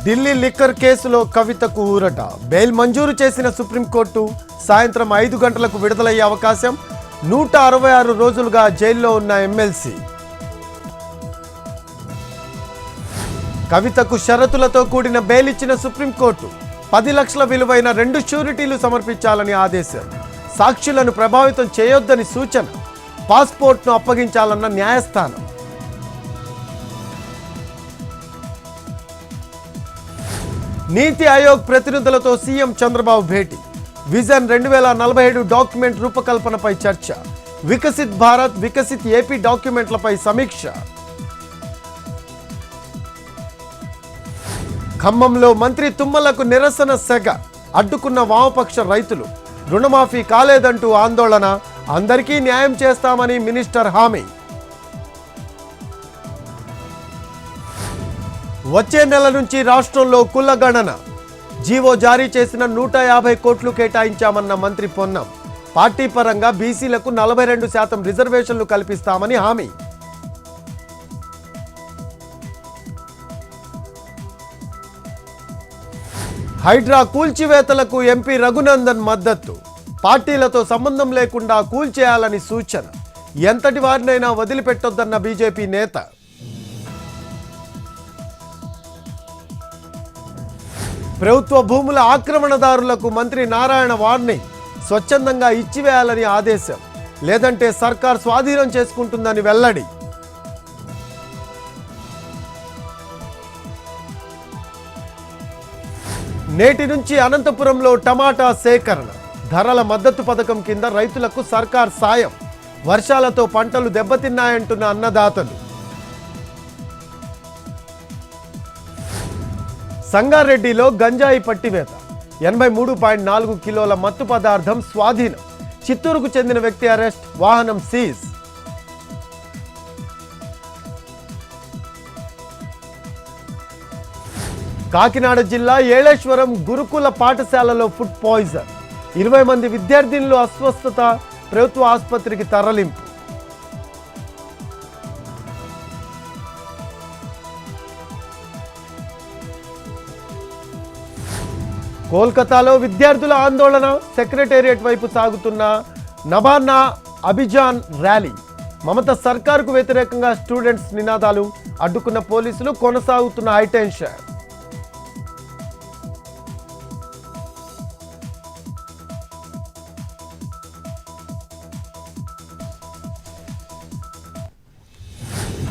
Delhi liquor కేసులో కవితకు ఊరట. బెయిల్ మంజూరు చేసిన సుప్రీంకోర్టు సాయంత్రం 5 గంటలకు విడుదలయ్యే అవకాశం. 166 రోజులుగా జైల్లో ఉన్న ఎమ్మెల్సీ. కవితకు షరతులతో కూడిన బెయిల్ ఇచ్చిన సుప్రీంకోర్టు 10 లక్షల విలువైన 2 షూరిటీలు సమర్పించాలని ఆదేశం. సాక్షులను ప్రభావితం చేయొద్దని సూచన. పాస్పోర్ట్ను అప్పగించాలన్న న్యాయస్థానం. నీతి ఆయోగ్ ప్రతినిధులతో సీఎం చంద్రబాబు భేటీ. విజన్ 2047 డాక్యుమెంట్ రూపకల్పనపై చర్చ. వికసిత్ భారత్, వికసిత్ ఏపీ డాక్యుమెంట్లపై సమీక్ష. ఖమ్మంలో మంత్రి తుమ్మలకు నిరసన సెగ. అడ్డుకున్న వామపక్ష రైతులు. రుణమాఫీ కాలేదంటూ ఆందోళన. అందరికీ న్యాయం చేస్తామని మినిస్టర్ హామీ. వచ్చే నెల నుంచి రాష్ట్రంలో కుల గణన. జీవో జారీ చేసిన 150 కోట్లు కేటాయించామన్న మంత్రి పొన్నం. పార్టీ పరంగా బీసీలకు 42% రిజర్వేషన్లు కల్పిస్తామని హామీ. హైడ్రా కూల్చివేతలకు ఎంపీ రఘునందన్ మద్దతు. పార్టీలతో సంబంధం లేకుండా కూల్చేయాలని సూచన. ఎంతటి వారినైనా వదిలిపెట్టొద్దన్న బీజేపీ నేత. ప్రభుత్వ భూముల ఆక్రమణదారులకు మంత్రి నారాయణ వార్నింగ్. స్వచ్ఛందంగా ఇచ్చివేయాలని ఆదేశం. లేదంటే సర్కార్ స్వాధీనం చేసుకుంటుందని వెల్లడి. నేటి నుంచి అనంతపురంలో టమాటా సేకరణ. ధరల మద్దతు పథకం కింద రైతులకు సర్కార్ సాయం. వర్షాలతో పంటలు దెబ్బతిన్నాయంటున్న అన్నదాతలు. సంగారెడ్డిలో గంజాయి పట్టివేత. 83.4 కిలోల మత్తు పదార్థం స్వాధీనం. చిత్తూరుకు చెందిన వ్యక్తి అరెస్ట్. వాహనం సీజ్. కాకినాడ జిల్లా ఏళేశ్వరం గురుకుల పాఠశాలలో ఫుడ్ పాయిజన్. 20 మంది విద్యార్థినులు అస్వస్థత. ప్రభుత్వ ఆసుపత్రికి తరలింపు. కోల్కతాలో విద్యార్థుల ఆందోళన. సెక్రటేరియట్ వైపు సాగుతున్న నబానా అభిజాన్ ర్యాలీ. మమత సర్కారుకు వ్యతిరేకంగా స్టూడెంట్స్ నినాదాలు. అడ్డుకున్న పోలీసులు. కొనసాగుతున్న హైటెన్షన్.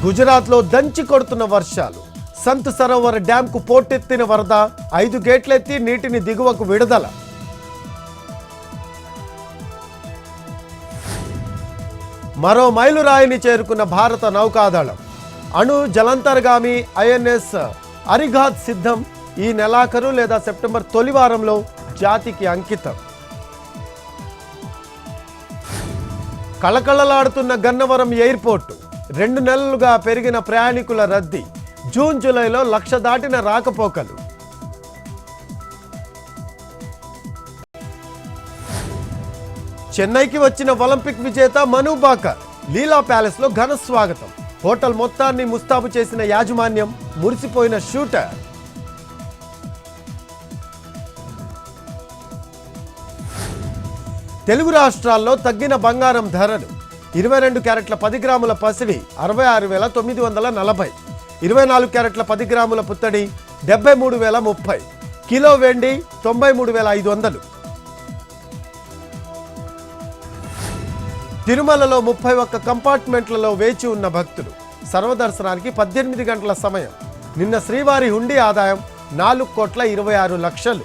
గుజరాత్లో దంచి కొడుతున్న వర్షాలు. సంత్ సరోవర్ డ్యాంకు పోటెత్తిన వరద. 5 గేట్లెత్తి నీటిని దిగువకు విడుదల. మరో మైలురాయిని చేరుకున్న భారత నౌకాదళం. అణు జలంతర్గామి ఐఎన్ఎస్ అరిఘాత్ సిద్ధం. ఈ నెలాఖరు లేదా సెప్టెంబర్ తొలి వారంలో జాతికి అంకితం. కళకళలాడుతున్న గన్నవరం ఎయిర్పోర్టు. 2 నెలలుగా పెరిగిన ప్రయాణికుల రద్దీ. జూన్ జూలైలో 1,00,000 దాటిన రాకపోకలు. చెన్నైకి వచ్చిన ఒలింపిక్ విజేత మను బాకర్. లీలా ప్యాలెస్ లో ఘన స్వాగతం. హోటల్ మొత్తాన్ని ముస్తాబు చేసిన యాజమాన్యం. మురిసిపోయిన షూటర్. తెలుగు రాష్ట్రాల్లో తగ్గిన బంగారం ధరలు. 22 క్యారెట్ల 10 గ్రాముల పసిడి 66,940. 24 క్యారెట్ల 10 గ్రాముల పుత్తడి 73,030. కిలో వెండి 93,500. తిరుమలలో 31 కంపార్ట్మెంట్లలో వేచి ఉన్న భక్తులు. సర్వదర్శనానికి 18 గంటల సమయం. నిన్న శ్రీవారి హుండీ ఆదాయం 4,26,00,000.